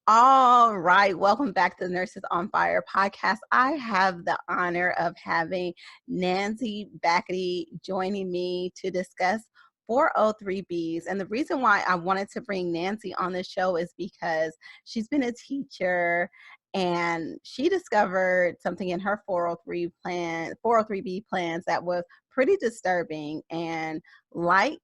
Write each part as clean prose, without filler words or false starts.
All right, welcome back to the Nurses on Fire podcast. I have the honor of having Nancy Bachety joining me to discuss 403Bs. And the reason why I wanted to bring Nancy on the show is because she's been a teacher and she discovered something in her 403B plans that was pretty disturbing. And like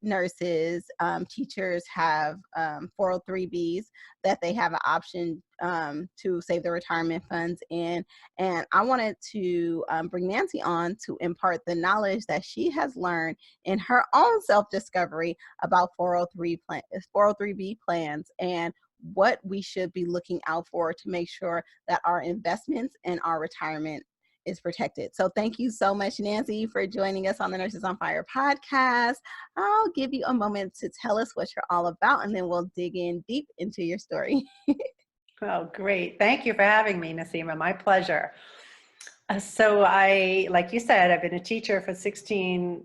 nurses, teachers have 403Bs that they have an option to save their retirement funds in. And I wanted to bring Nancy on to impart the knowledge that she has learned in her own self-discovery about 403B plans and what we should be looking out for to make sure that our investments and our retirement is protected. So thank you so much, Nancy, for joining us on the Nurses on Fire podcast. I'll give you a moment to tell us what you're all about, and then we'll dig in deep into your story. Oh, great. Thank you for having me, Naseema. My pleasure. So like you said, I've been a teacher for 16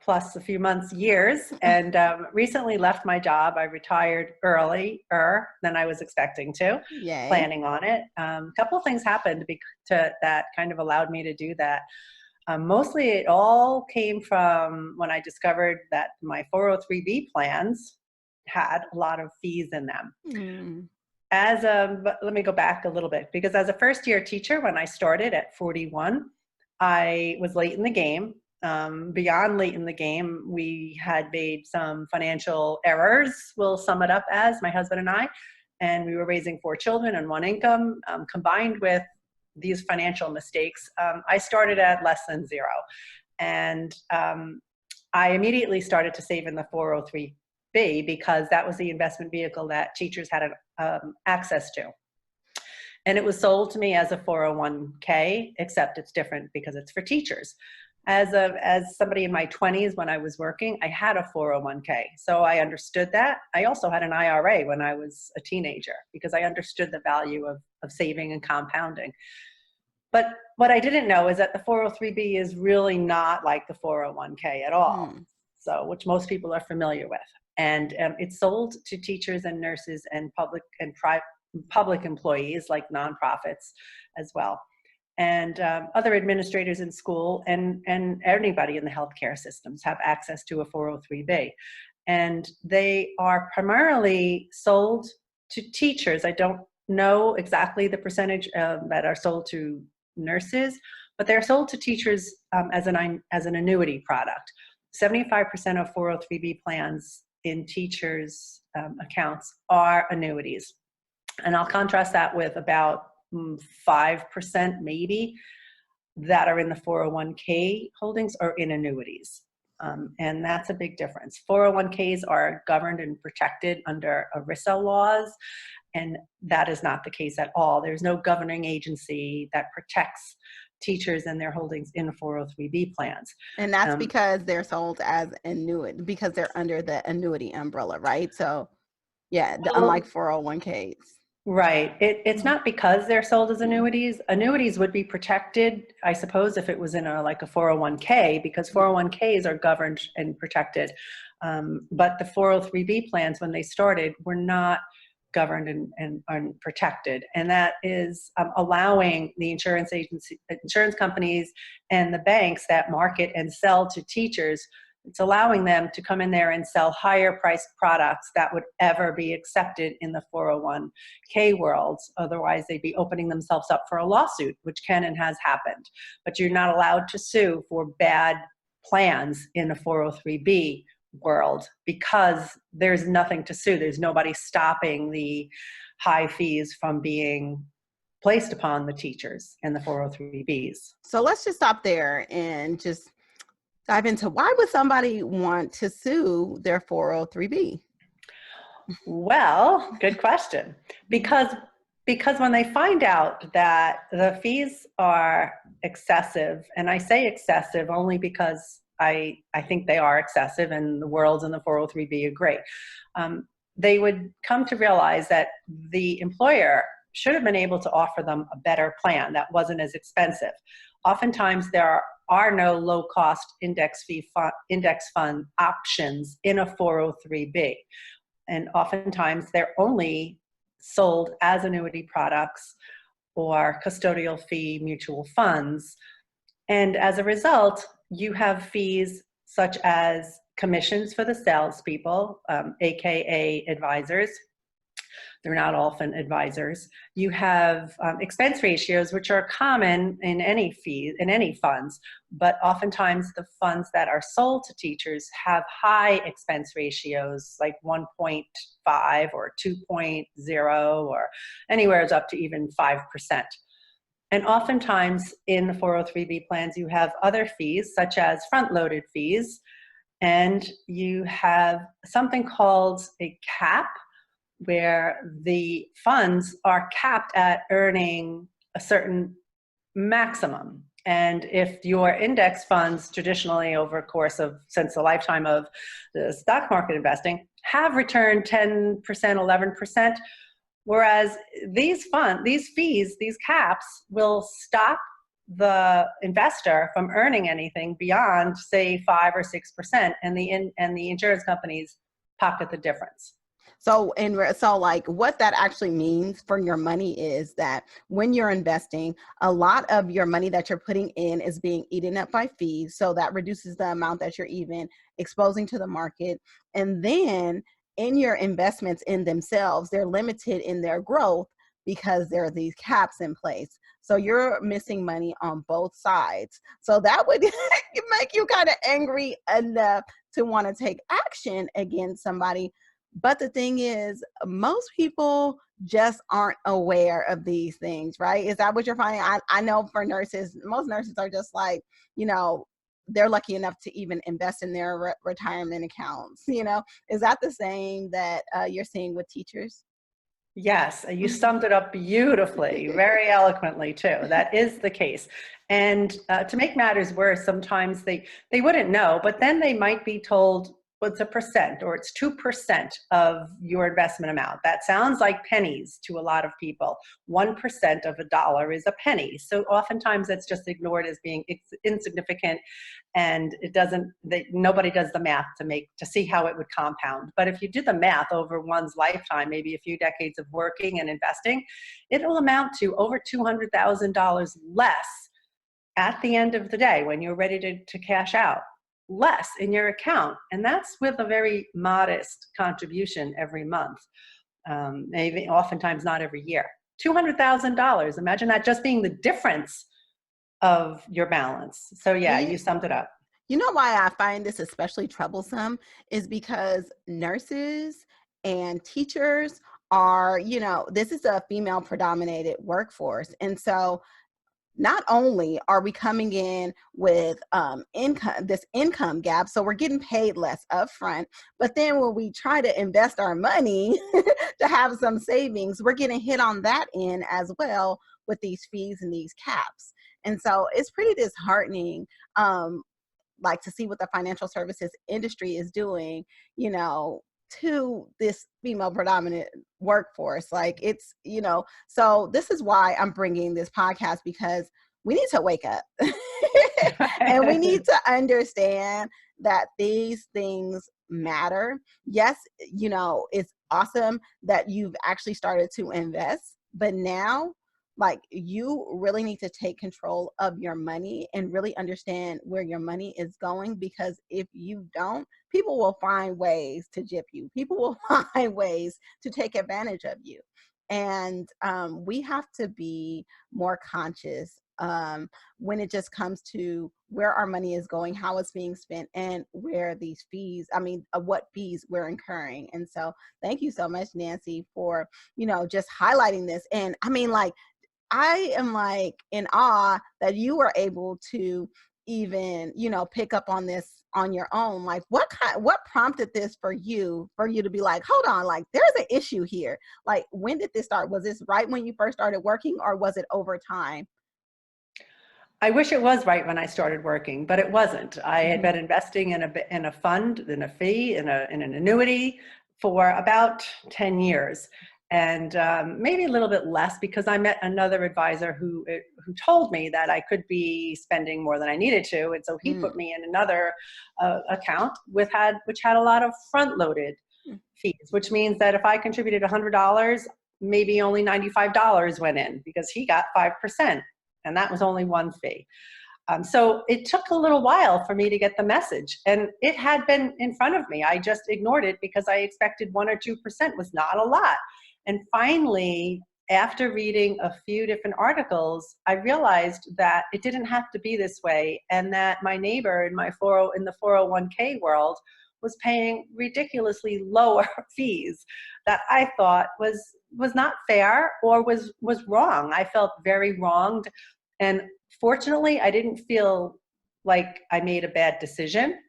plus a few months, years, and recently left my job. I retired earlier than I was expecting to, Yay. Planning on it. A couple of things happened that kind of allowed me to do that. Mostly it all came from when I discovered that my 403B plans had a lot of fees in them. Mm. But let me go back a little bit, because as a first-year teacher, when I started at 41, I was late in the game. Beyond late in the game, we had made some financial errors, we'll sum it up as, my husband and we were raising 4 children on 1 income. Combined with these financial mistakes, I started at less than zero. And I immediately started to save in the 403B because that was the investment vehicle that teachers had access to. And it was sold to me as a 401k, except it's different because it's for teachers. As somebody in my 20s when I was working, I had a 401k. So I understood that. I also had an IRA when I was a teenager because I understood the value of saving and compounding. But what I didn't know is that the 403B is really not like the 401k at all. So, which most people are familiar with. And it's sold to teachers and nurses and public employees like nonprofits as well. And other administrators in school and anybody in the healthcare systems have access to a 403B. And they are primarily sold to teachers. I don't know exactly the percentage that are sold to nurses, but they're sold to teachers as an annuity product. 75% of 403B plans in teachers' accounts are annuities. And I'll contrast that with about 5% maybe that are in the 401k holdings or in annuities. And that's a big difference. 401ks are governed and protected under ERISA laws, and that is not the case at all. There's no governing agency that protects teachers and their holdings in 403B plans. And that's because they're sold as annuity, because they're under the annuity umbrella, right? So yeah, unlike 401ks. Right. It's not because they're sold as annuities. Annuities would be protected, I suppose, if it was in like a 401k, because 401ks are governed and protected. But the 403B plans, when they started, were not governed and protected. And that is allowing the insurance companies and the banks that market and sell to teachers, it's allowing them to come in there and sell higher priced products that would ever be accepted in the 401k world. Otherwise, they'd be opening themselves up for a lawsuit, which can and has happened. But you're not allowed to sue for bad plans in the 403b world because there's nothing to sue. There's nobody stopping the high fees from being placed upon the teachers and the 403bs. So let's just stop there and just dive into why would somebody want to sue their 403b? Well, good question. Because when they find out that the fees are excessive, and I say excessive only because I think they are excessive, and the worlds and the 403b agree, they would come to realize that the employer should have been able to offer them a better plan that wasn't as expensive. Oftentimes there are no low-cost index fund options in a 403b. And oftentimes they're only sold as annuity products or custodial fee mutual funds. And as a result, you have fees such as commissions for the salespeople, AKA advisors. They're not often advisors. You have expense ratios, which are common in any fees, in any funds, but oftentimes the funds that are sold to teachers have high expense ratios, like 1.5 or 2.0, or anywhere up to even 5%. And oftentimes in the 403B plans, you have other fees, such as front-loaded fees, and you have something called a cap, where the funds are capped at earning a certain maximum. And if your index funds traditionally over a course of, since the lifetime of the stock market investing, have returned 10%, 11%, whereas these fees, these caps will stop the investor from earning anything beyond, say, 5 or 6%, and the insurance companies pocket the difference. So, like what that actually means for your money is that when you're investing, a lot of your money that you're putting in is being eaten up by fees. So that reduces the amount that you're even exposing to the market. And then in your investments in themselves, they're limited in their growth because there are these caps in place. So you're missing money on both sides. So that would make you kind of angry enough to want to take action against somebody. But the thing is, most people just aren't aware of these things, right? Is that what you're finding? I know for nurses, most nurses are just like, they're lucky enough to even invest in their retirement accounts. Is that the same that you're seeing with teachers? Yes, you summed it up beautifully, very eloquently too. That is the case. And to make matters worse, sometimes they wouldn't know, but then they might be told, well, it's 1% or it's 2% of your investment amount. That sounds like pennies to a lot of people. 1% of a dollar is a penny. So oftentimes it's just ignored as being insignificant, and nobody does the math to see how it would compound. But if you do the math over one's lifetime, maybe a few decades of working and investing, it will amount to over $200,000 less at the end of the day when you're ready to cash out. Less in your account, and that's with a very modest contribution every month, maybe oftentimes not every year. $200,000. Imagine that just being the difference of your balance. So yeah, you summed it up. You know why I find this especially troublesome is because nurses and teachers are, this is a female predominated workforce, and so not only are we coming in with this income gap, so we're getting paid less upfront, but then when we try to invest our money to have some savings, we're getting hit on that end as well with these fees and these caps. And so it's pretty disheartening, like to see what the financial services industry is doing, to this female predominant workforce. Like it's, so this is why I'm bringing this podcast, because we need to wake up and we need to understand that these things matter. Yes, it's awesome that you've actually started to invest, but now like you really need to take control of your money and really understand where your money is going, because if you don't, people will find ways to gyp you. People will find ways to take advantage of you. And we have to be more conscious when it just comes to where our money is going, how it's being spent, and where these fees, what fees we're incurring. And so thank you so much, Nancy, for, just highlighting this. And I am like in awe that you were able to even, pick up on this on your own. Like what prompted this for you to be like, hold on, like there's an issue here. Like when did this start? Was this right when you first started working, or was it over time? I wish it was right when I started working, but it wasn't. I had been investing in a fund, in a fee, in an annuity for about 10 years. And maybe a little bit less, because I met another advisor who told me that I could be spending more than I needed to, and so he put me in another account which had a lot of front-loaded fees, which means that if I contributed $100, maybe only $95 went in because he got 5%, and that was only one fee. So it took a little while for me to get the message, and it had been in front of me. I just ignored it because I expected 1 or 2% was not a lot. And finally, after reading a few different articles, I realized that it didn't have to be this way, and that my neighbor in the 401k world was paying ridiculously lower fees that I thought was not fair or was wrong. I felt very wronged, and fortunately, I didn't feel like I made a bad decision.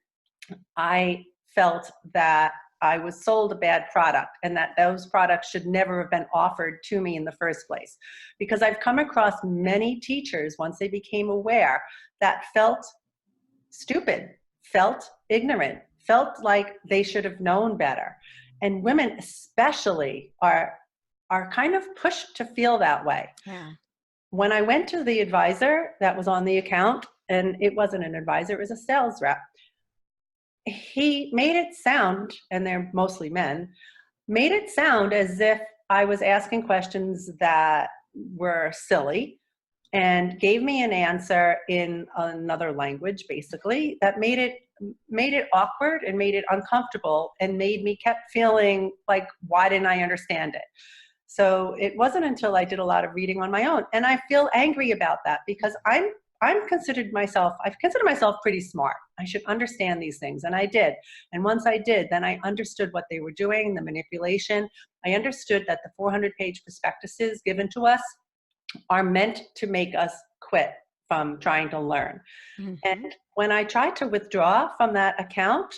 I felt that I was sold a bad product, and that those products should never have been offered to me in the first place. Because I've come across many teachers, once they became aware, that felt stupid, felt ignorant, felt like they should have known better. And women especially are kind of pushed to feel that way. Yeah. When I went to the advisor that was on the account, and it wasn't an advisor, it was a sales rep, he made it sound, and they're mostly men, made it sound as if I was asking questions that were silly, and gave me an answer in another language, basically, that made it awkward and made it uncomfortable and made me kept feeling like, why didn't I understand it? So it wasn't until I did a lot of reading on my own, and I feel angry about that because I've considered myself pretty smart. I should understand these things, and I did. And once I did, then I understood what they were doing, the manipulation. I understood that the 400-page prospectuses given to us are meant to make us quit from trying to learn. Mm-hmm. And when I tried to withdraw from that account,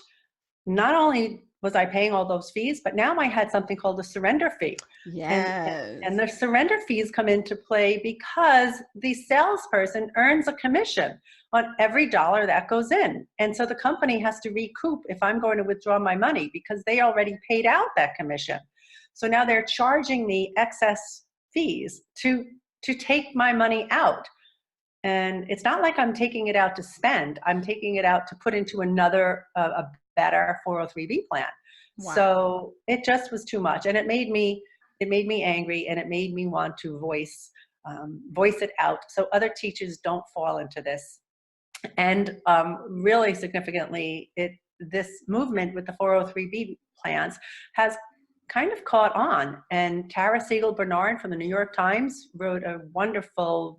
not only was I paying all those fees, but now I had something called a surrender fee. Yes. And the surrender fees come into play because the salesperson earns a commission on every dollar that goes in. And so the company has to recoup if I'm going to withdraw my money because they already paid out that commission. So now they're charging me excess fees to take my money out. And it's not like I'm taking it out to spend. I'm taking it out to put into another, a better 403B plan. Wow. So it just was too much. And it made me angry, and it made me want to voice it out so other teachers don't fall into this. And really significantly, this movement with the 403B plans has kind of caught on. And Tara Siegel-Bernard from the New York Times wrote a wonderful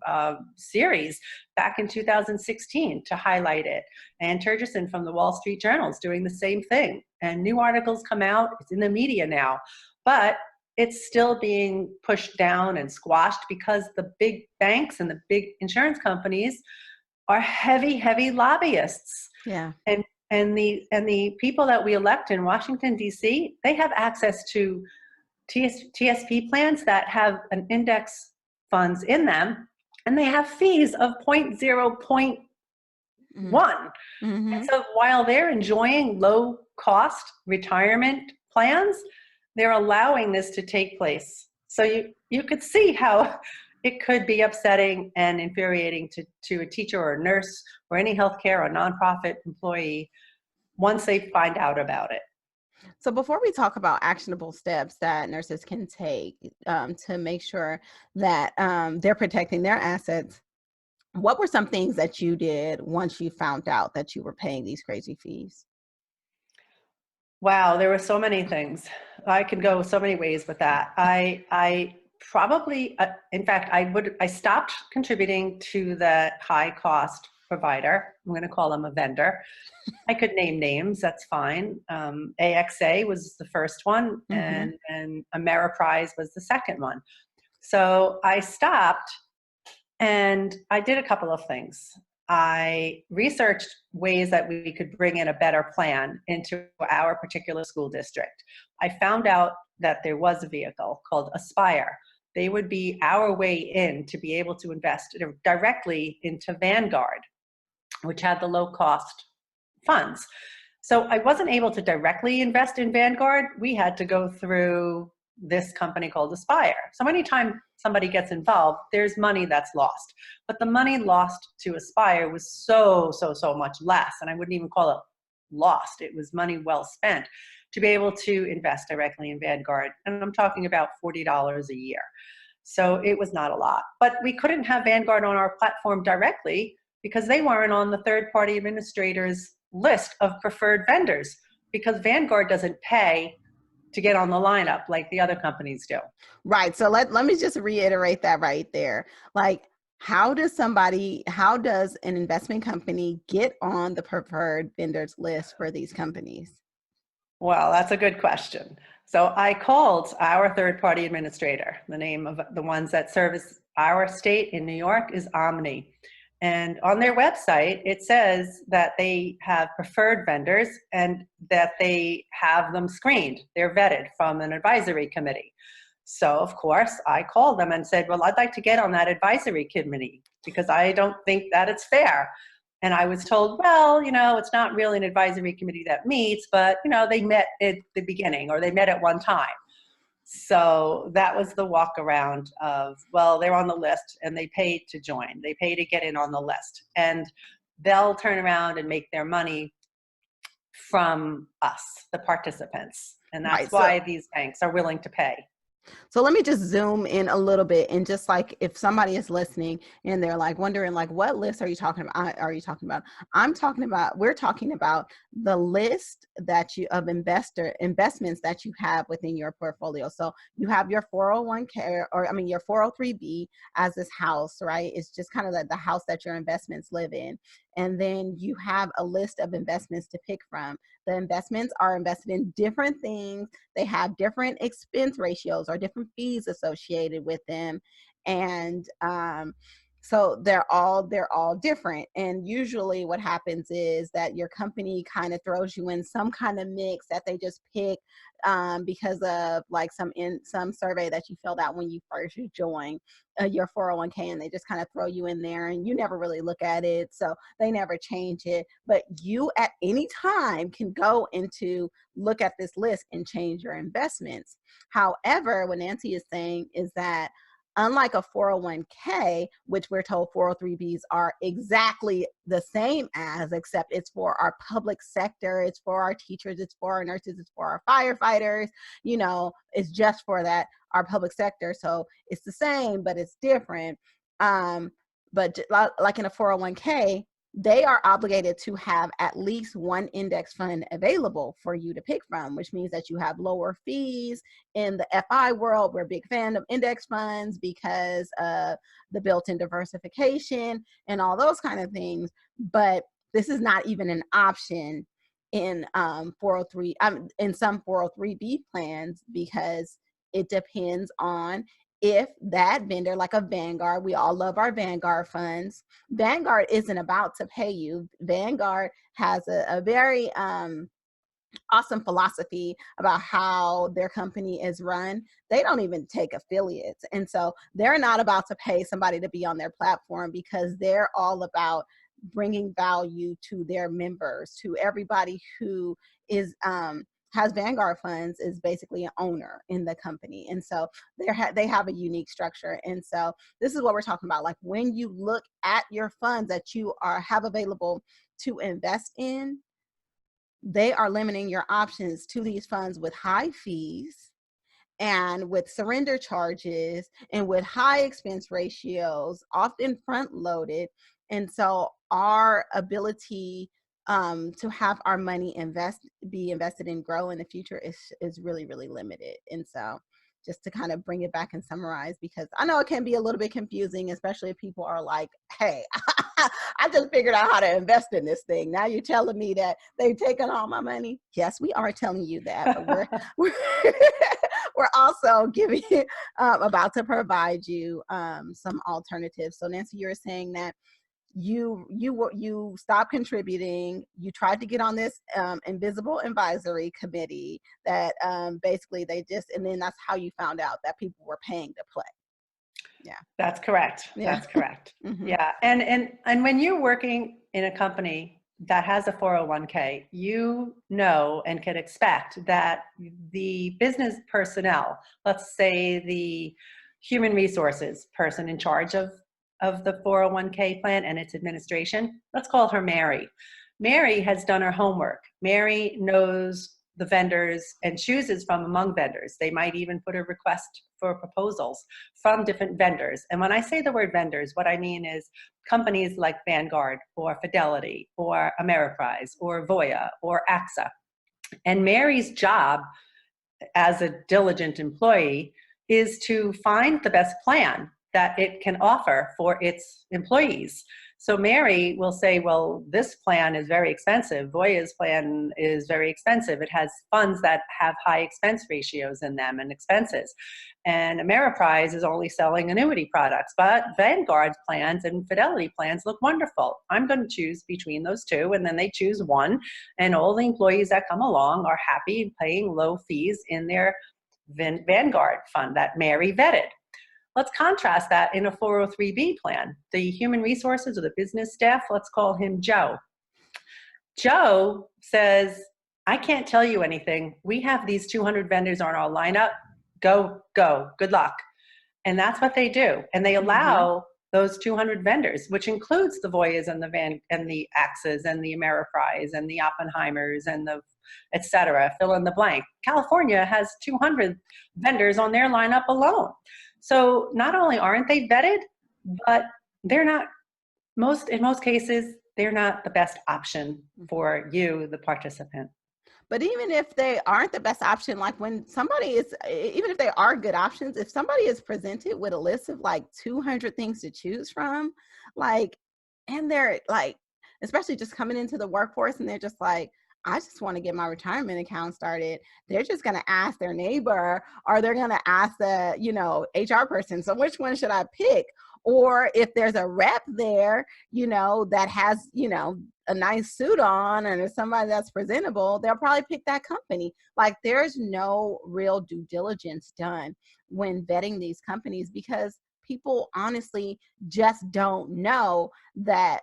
series back in 2016 to highlight it. And Turgeson from the Wall Street Journal is doing the same thing. And new articles come out. It's in the media now. But it's still being pushed down and squashed because the big banks and the big insurance companies are heavy, heavy lobbyists. Yeah. And the people that we elect in Washington, D.C., they have access to TSP plans that have an index funds in them, and they have fees of 0.1. Mm-hmm. And so while they're enjoying low-cost retirement plans, they're allowing this to take place. So you could see how it could be upsetting and infuriating to a teacher or a nurse or any healthcare or nonprofit employee once they find out about it. So before we talk about actionable steps that nurses can take to make sure that they're protecting their assets, what were some things that you did once you found out that you were paying these crazy fees? Wow, there were so many things. I could go so many ways with that. I probably, in fact, I stopped contributing to the high cost provider. I'm going to call them a vendor. I could name names, that's fine. AXA was the first one, Mm-hmm. and Ameriprise was the second one. So I stopped, and I did a couple of things. I researched ways that we could bring in a better plan into our particular school district. I found out that there was a vehicle called Aspire. They would be our way in to be able to invest directly into Vanguard, which had the low cost funds. So I wasn't able to directly invest in Vanguard. We had to go through this company called Aspire. So anytime somebody gets involved, there's money that's lost. But the money lost to Aspire was so much less. And I wouldn't even call it lost. It was money well spent. to be able to invest directly in Vanguard. And I'm talking about $40 a year. So it was not a lot. But we couldn't have Vanguard on our platform directly because they weren't on the third-party administrators list of preferred vendors, because Vanguard doesn't pay to get on the lineup like the other companies do. Right. So let me just reiterate that right there. Like, how does an investment company get on the preferred vendors list for these companies? Well, that's a good question. So I called our third-party administrator. The name of the ones that service our state in New York is Omni. And on their website, it says that they have preferred vendors and that they have them screened. They're vetted from an advisory committee. So, of course, I called them and said, well, I'd like to get on that advisory committee because I don't think that it's fair. And I was told, well, it's not really an advisory committee that meets, but, they met at the beginning, or they met at one time. So that was the walk around of, well, they're on the list and they paid to join. They pay to get in on the list. And they'll turn around and make their money from us, the participants. And that's Right. why these banks are willing to pay. So let me just zoom in a little bit, and just like if somebody is listening and they're like wondering, like, what list are you talking about? We're talking about the list of investments that you have within your portfolio. So you have your 401k, your 403b as this house, right? It's just kind of like the house that your investments live in. And then you have a list of investments to pick from. The investments are invested in different things. They have different expense ratios or different fees associated with them. And so they're all different. And usually what happens is that your company kind of throws you in some kind of mix that they just pick because of like some survey that you filled out when you first joined your 401k, and they just kind of throw you in there and you never really look at it. So they never change it. But you at any time can go into look at this list and change your investments. However, what Nancy is saying is that unlike a 401k, which we're told 403bs are exactly the same as, except it's for our public sector, it's for our teachers, it's for our nurses, it's for our firefighters, it's just for our public sector. So it's the same, but it's different. But like in a 401k, they are obligated to have at least one index fund available for you to pick from, which means that you have lower fees. In the FI world, we're a big fan of index funds because of the built-in diversification and all those kind of things. But this is not even an option in in some 403b plans, because it depends on if that vendor, like a Vanguard, we all love our Vanguard funds. Vanguard isn't about to pay you. Vanguard has a very awesome philosophy about how their company is run. They don't even take affiliates. And so they're not about to pay somebody to be on their platform, because they're all about bringing value to their members, to everybody who is has Vanguard funds, is basically an owner in the company. And so they have a unique structure. And so this is what we're talking about. Like, when you look at your funds that you have available to invest in, they are limiting your options to these funds with high fees and with surrender charges and with high expense ratios, often front loaded. And so our ability to have our money be invested and grow in the future is really, really limited. And so just to kind of bring it back and summarize, because I know it can be a little bit confusing, especially if people are like, hey, I just figured out how to invest in this thing. Now you're telling me that they've taken all my money. Yes, we are telling you that, but we're also about to provide you some alternatives. So Nancy, you're saying that you stopped contributing. You tried to get on this invisible advisory committee that basically and then that's how you found out that people were paying to play. Yeah, that's correct. Yeah. That's correct. Mm-hmm. Yeah. And when you're working in a company that has a 401k, you know and can expect that the business personnel, let's say the human resources person in charge of the 401k plan and its administration, let's call her Mary. Mary has done her homework. Mary knows the vendors and chooses from among vendors. They might even put a request for proposals from different vendors. And when I say the word vendors, what I mean is companies like Vanguard or Fidelity or Ameriprise or Voya or AXA. And Mary's job as a diligent employee is to find the best plan that it can offer for its employees. So Mary will say, well, this plan is very expensive. Voya's plan is very expensive. It has funds that have high expense ratios in them and expenses. And Ameriprise is only selling annuity products, but Vanguard's plans and Fidelity plans look wonderful. I'm going to choose between those two, and then they choose one, and all the employees that come along are happy paying low fees in their Vanguard fund that Mary vetted. Let's contrast that in a 403B plan. The human resources or the business staff, let's call him Joe. Joe says, I can't tell you anything. We have these 200 vendors on our lineup. Go, good luck. And that's what they do. And they allow those 200 vendors, which includes the Voyas and the AXAs and the Ameriprise and the Oppenheimers and the et cetera, fill in the blank. California has 200 vendors on their lineup alone. So not only aren't they vetted, but they're not, in most cases, they're not the best option for you, the participant. But even if they aren't the best option, like when somebody is, even if they are good options, if somebody is presented with a list of like 200 things to choose from, like, and they're like, especially just coming into the workforce and they're just like, I just want to get my retirement account started. They're just going to ask their neighbor, or they're going to ask the, HR person. So which one should I pick? Or if there's a rep there, that has, a nice suit on and there's somebody that's presentable, they'll probably pick that company. Like there's no real due diligence done when vetting these companies because people honestly just don't know that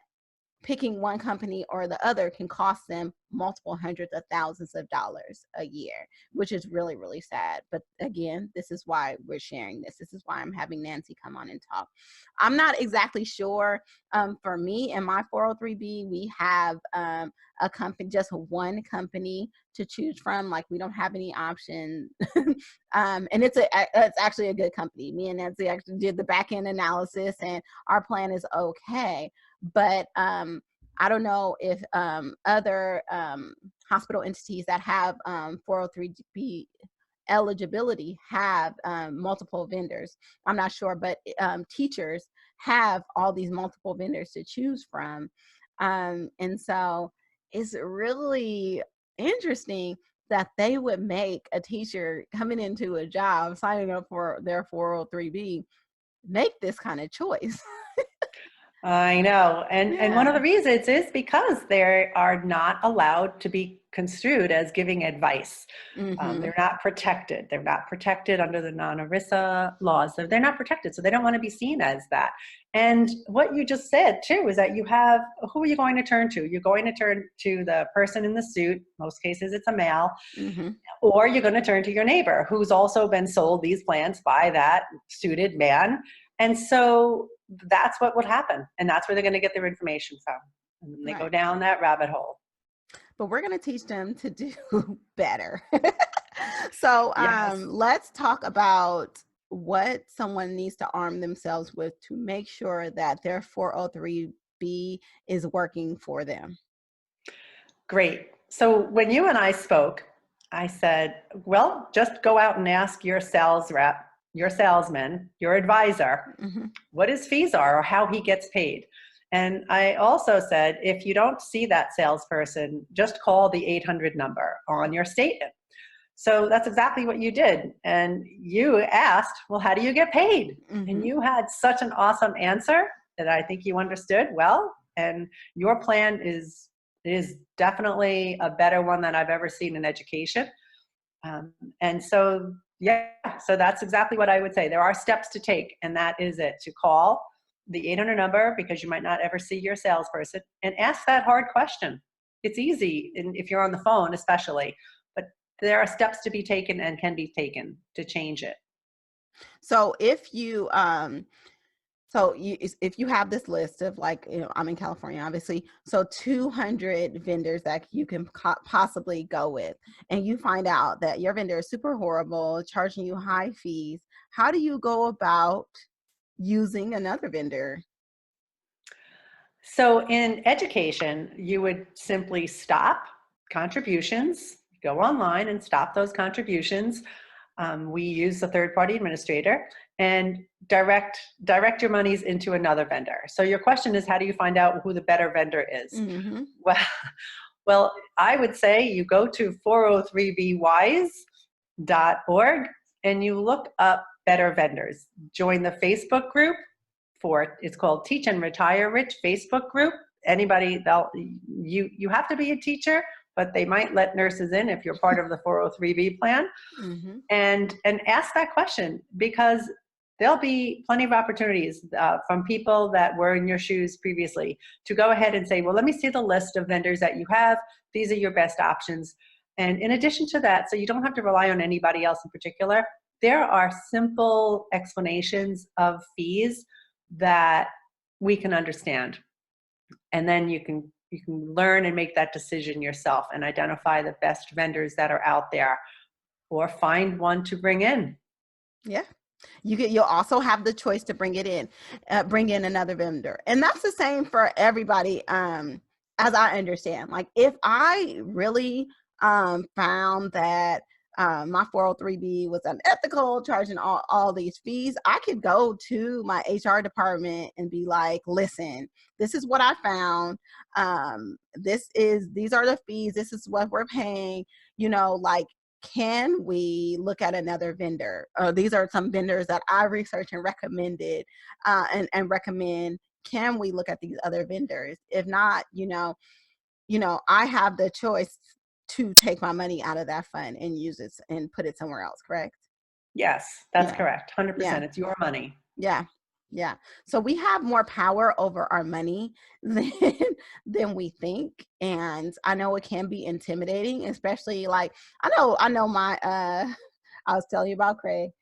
picking one company or the other can cost them multiple hundreds of thousands of dollars a year, which is really, really sad. But again, this is why we're sharing this. This is why I'm having Nancy come on and talk. I'm not exactly sure. For me and my 403B, we have a company, just one company to choose from. Like we don't have any option. And it's actually a good company. Me and Nancy actually did the back end analysis and our plan is okay. But I don't know if other hospital entities that have 403B eligibility have multiple vendors. I'm not sure, but teachers have all these multiple vendors to choose from. And so it's really interesting that they would make a teacher coming into a job, signing up for their 403B, make this kind of choice. I know. And one of the reasons is because they are not allowed to be construed as giving advice. They're not protected. They're not protected under the non-ERISA laws. They're not protected. So they don't want to be seen as that. And what you just said too is that who are you going to turn to? You're going to turn to the person in the suit. Most cases it's a male. Or you're going to turn to your neighbor who's also been sold these plans by that suited man. And so that's what would happen. And that's where they're going to get their information from. And they go down that rabbit hole. But we're going to teach them to do better. So let's talk about what someone needs to arm themselves with to make sure that their 403B is working for them. Great. So when you and I spoke, I said, well, just go out and ask your sales rep, your salesman, your advisor, what his fees are or how he gets paid. And I also said, if you don't see that salesperson, just call the 800 number on your statement. So that's exactly what you did. And you asked, well, how do you get paid? And you had such an awesome answer that I think you understood well. And your plan is definitely a better one than I've ever seen in education. And so, so that's exactly what I would say. There are steps to take, and that is it, to call the 800 number because you might not ever see your salesperson and ask that hard question. It's easy, and if you're on the phone especially, but there are steps to be taken and can be taken to change it. So if you, So if you have this list of like, I'm in California, obviously, so 200 vendors that you can possibly go with, and you find out that your vendor is super horrible, charging you high fees, how do you go about using another vendor? So in education, you would simply stop contributions, go online and stop those contributions. We use a third-party administrator and direct your monies into another vendor. So your question is, how do you find out who the better vendor is? Mm-hmm. Well, well, I would say you go to 403bwise.org and you look up better vendors. Join the Facebook group it's called Teach and Retire Rich Facebook group. Anybody, you have to be a teacher, but they might let nurses in if you're part of the 403b plan. Mm-hmm. And ask that question, because there'll be plenty of opportunities from people that were in your shoes previously to go ahead and say, well, let me see the list of vendors that you have. These are your best options. And in addition to that, so you don't have to rely on anybody else in particular, there are simple explanations of fees that we can understand. And then you can learn and make that decision yourself and identify the best vendors that are out there, or find one to bring in. Yeah. You'll also have the choice to bring in another vendor. And that's the same for everybody. As I understand, like if I really found that my 403b was unethical, charging all these fees, I could go to my HR department and be like, listen, this is what I found. These are the fees. This is what we're paying, like, can we look at another vendor? Or these are some vendors that I researched and recommended and recommend. Can we look at these other vendors? If not, I have the choice to take my money out of that fund and use it and put it somewhere else, correct? Yes, that's Yeah. correct. 100%. Yeah. It's your money. Yeah. Yeah. So we have more power over our money than we think. And I know it can be intimidating, especially like I know my I was telling you about Craig.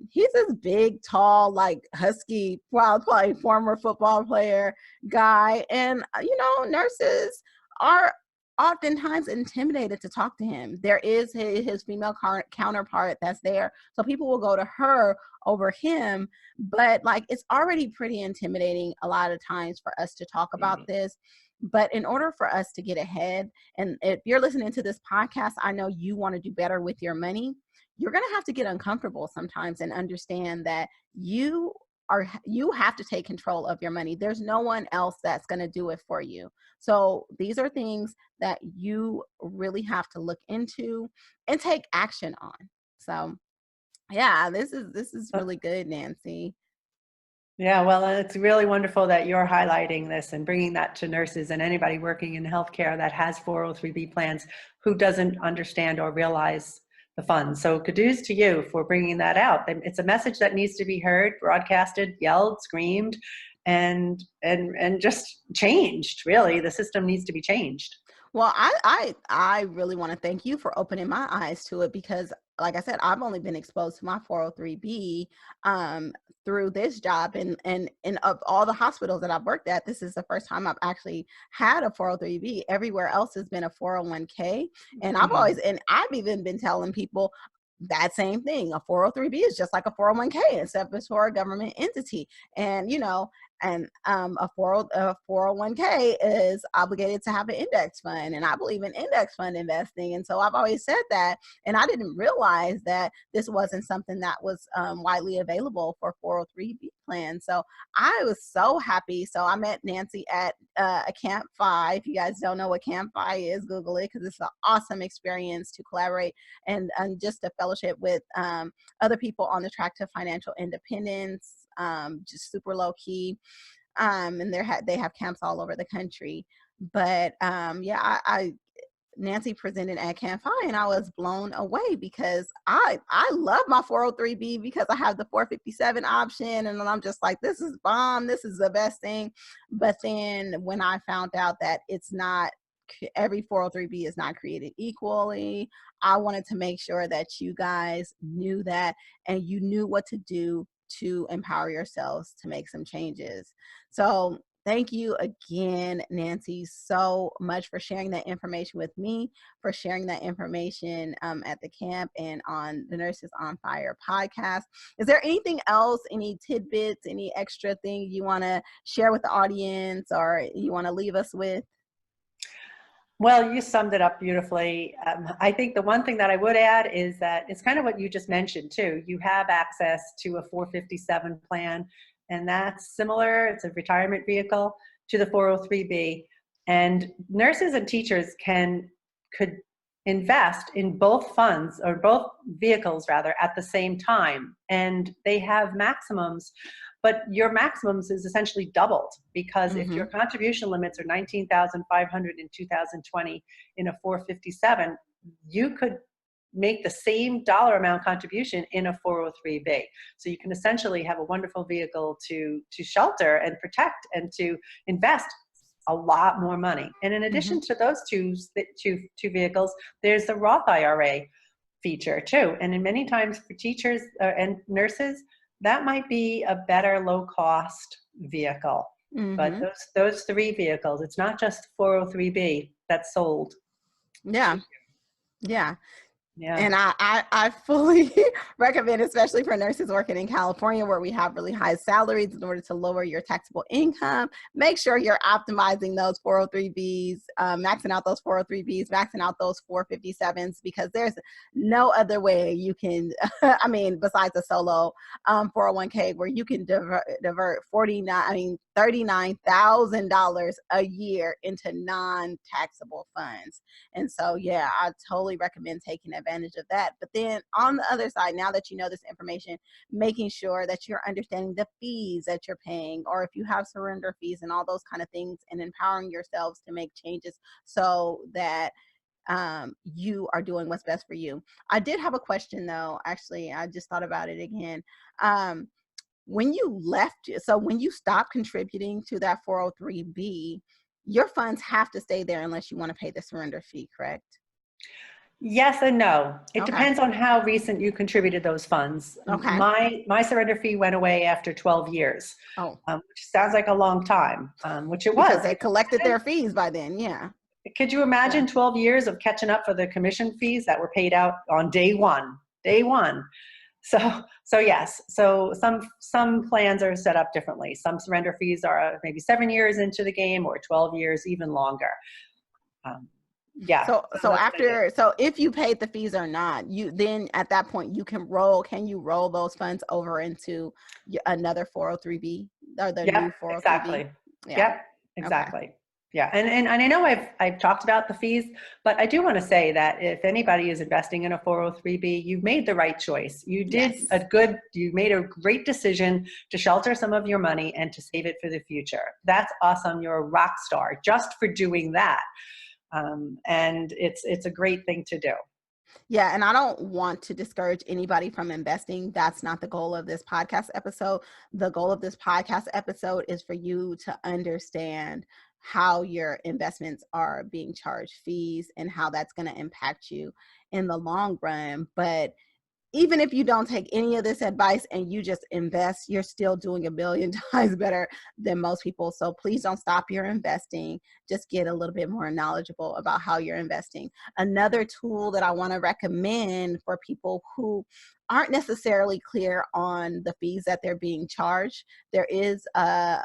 He's this big, tall, like husky, former football player guy. And nurses are oftentimes intimidated to talk to him. There is his female counterpart that's there. So people will go to her over him, but like it's already pretty intimidating a lot of times for us to talk about this. But in order for us to get ahead, and if you're listening to this podcast, I know you want to do better with your money. You're going to have to get uncomfortable sometimes and understand that you have to take control of your money. There's no one else that's going to do it for you. So these are things that you really have to look into and take action on. So yeah, this is really good, Nancy. Yeah, well, it's really wonderful that you're highlighting this and bringing that to nurses and anybody working in healthcare that has 403b plans who doesn't understand or realize the funds. So kudos to you for bringing that out. It's a message that needs to be heard, broadcasted, yelled, screamed, and just changed. Really, the system needs to be changed. Well, I really want to thank you for opening my eyes to it, because like I said, I've only been exposed to my 403b through this job, and of all the hospitals that I've worked at, this is the first time I've actually had a 403b. Everywhere else has been a 401k. And I've even been telling people that same thing. A 403b is just like a 401k, except it's for a government entity. And a 401k is obligated to have an index fund, and I believe in index fund investing. And so I've always said that, and I didn't realize that this wasn't something that was widely available for 403b plans. So I was so happy. So I met Nancy at a Camp FI. If you guys don't know what Camp FI is, Google it, because it's an awesome experience to collaborate and just a fellowship with other people on the track to financial independence. Just super low key. And they have camps all over the country. But Nancy presented at Camp FI, and I was blown away because I love my 403b because I have the 457 option, and I'm just like, this is bomb. This is the best thing. But then when I found out that it's not, every 403b is not created equally, I wanted to make sure that you guys knew that, and you knew what to do to empower yourselves to make some changes. So thank you again, Nancy, so much for sharing that information with me, for sharing that information at the camp and on the Nurses on Fire podcast. Is there anything else, any tidbits, any extra thing you want to share with the audience or you want to leave us with? Well, you summed it up beautifully. I think the one thing that I would add is that it's kind of what you just mentioned too. You have access to a 457 plan, and that's similar. It's a retirement vehicle to the 403B. And nurses and teachers could invest in both funds or both vehicles rather at the same time. And they have maximums, but your maximums is essentially doubled because if your contribution limits are 19,500 in 2020 in a 457, you could make the same dollar amount contribution in a 403B. So you can essentially have a wonderful vehicle to shelter and protect and to invest a lot more money. And in addition to those two vehicles, there's the Roth IRA feature too. And in many times for teachers and nurses, that might be a better low cost vehicle. But those three vehicles, it's not just 403B that's sold. Yeah. Yeah. Yeah. And I fully recommend, especially for nurses working in California where we have really high salaries, in order to lower your taxable income, make sure you're optimizing those 403Bs, maxing out those 403Bs, maxing out those 457s, because there's no other way you can, I mean, besides a solo 401k where you can divert $39,000 a year into non-taxable funds. And so, yeah, I totally recommend taking advantage of that. But then on the other side, now that you know this information, making sure that you're understanding the fees that you're paying, or if you have surrender fees and all those kind of things, and empowering yourselves to make changes so that you are doing what's best for you. I did have a question though. Actually, I just thought about it again. When you left, so when you stopped contributing to that 403B, your funds have to stay there unless you want to pay the surrender fee, correct? Yes and no. It Okay. depends on how recent you contributed those funds. Okay. My surrender fee went away after 12 years, Oh, which sounds like a long time, which it because was. they collected their fees by then. Yeah. Could you imagine 12 years of catching up for the commission fees that were paid out on day one? Day one. So yes. So some plans are set up differently. Some surrender fees are maybe 7 years into the game, or 12 years, even longer. Yeah. So if you paid the fees or not, you then at that point you can roll those funds over into another 403B or the new 403B? Exactly. Yeah. Yep, exactly. Okay. Yeah, and I know I've talked about the fees, but I do want to say that if anybody is investing in a 403B, you've made the right choice. You made a great decision to shelter some of your money and to save it for the future. That's awesome. You're a rock star just for doing that. And it's a great thing to do. Yeah, and I don't want to discourage anybody from investing. That's not the goal of this podcast episode. The goal of this podcast episode is for you to understand how your investments are being charged fees and how that's going to impact you in the long run. But even if you don't take any of this advice and you just invest, you're still doing a billion times better than most people. So please don't stop your investing. Just get a little bit more knowledgeable about how you're investing. Another tool that I want to recommend for people who aren't necessarily clear on the fees that they're being charged, there is a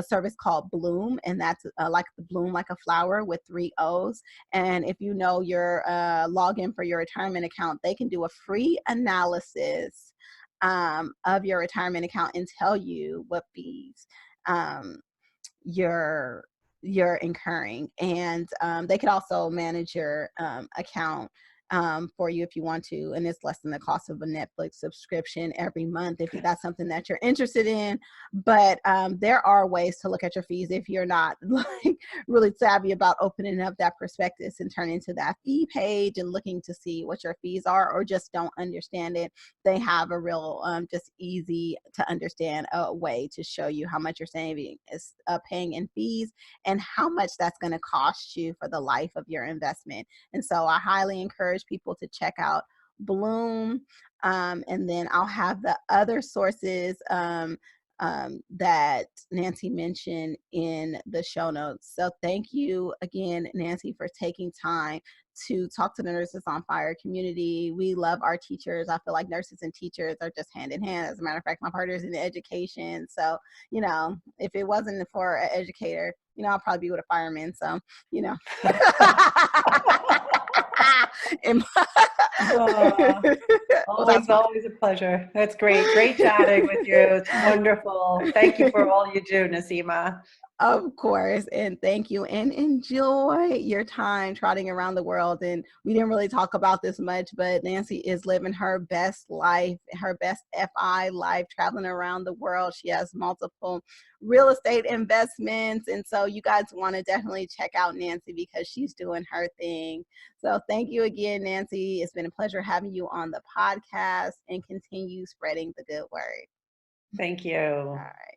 service called Bloom, and that's like the Bloom like a flower with 3 O's. And if you know your login for your retirement account, they can do a free analysis of your retirement account and tell you what fees you're incurring. And they could also manage your account for you if you want to, and it's less than the cost of a Netflix subscription every month if that's something that you're interested in. But there are ways to look at your fees if you're not like really savvy about opening up that prospectus and turning to that fee page and looking to see what your fees are, or just don't understand it. They have a real just easy to understand way to show you how much you're saving is paying in fees and how much that's going to cost you for the life of your investment. And so I highly encourage people to check out Bloom. And then I'll have the other sources that Nancy mentioned in the show notes. So thank you again, Nancy, for taking time to talk to the Nurses on Fire community. We love our teachers. I feel like nurses and teachers are just hand in hand. As a matter of fact, my partner's in education. So, if it wasn't for an educator, I'll probably be with a fireman. So, Always, always a pleasure. That's great. Great chatting with you. It's wonderful. Thank you for all you do, Naseema. Of course. And thank you. And enjoy your time trotting around the world. And we didn't really talk about this much, but Nancy is living her best life, her best FI life, traveling around the world. She has multiple real estate investments. And so you guys want to definitely check out Nancy because she's doing her thing. So thank you again, Nancy. It's been a pleasure having you on the podcast, and continue spreading the good word. Thank you. All right.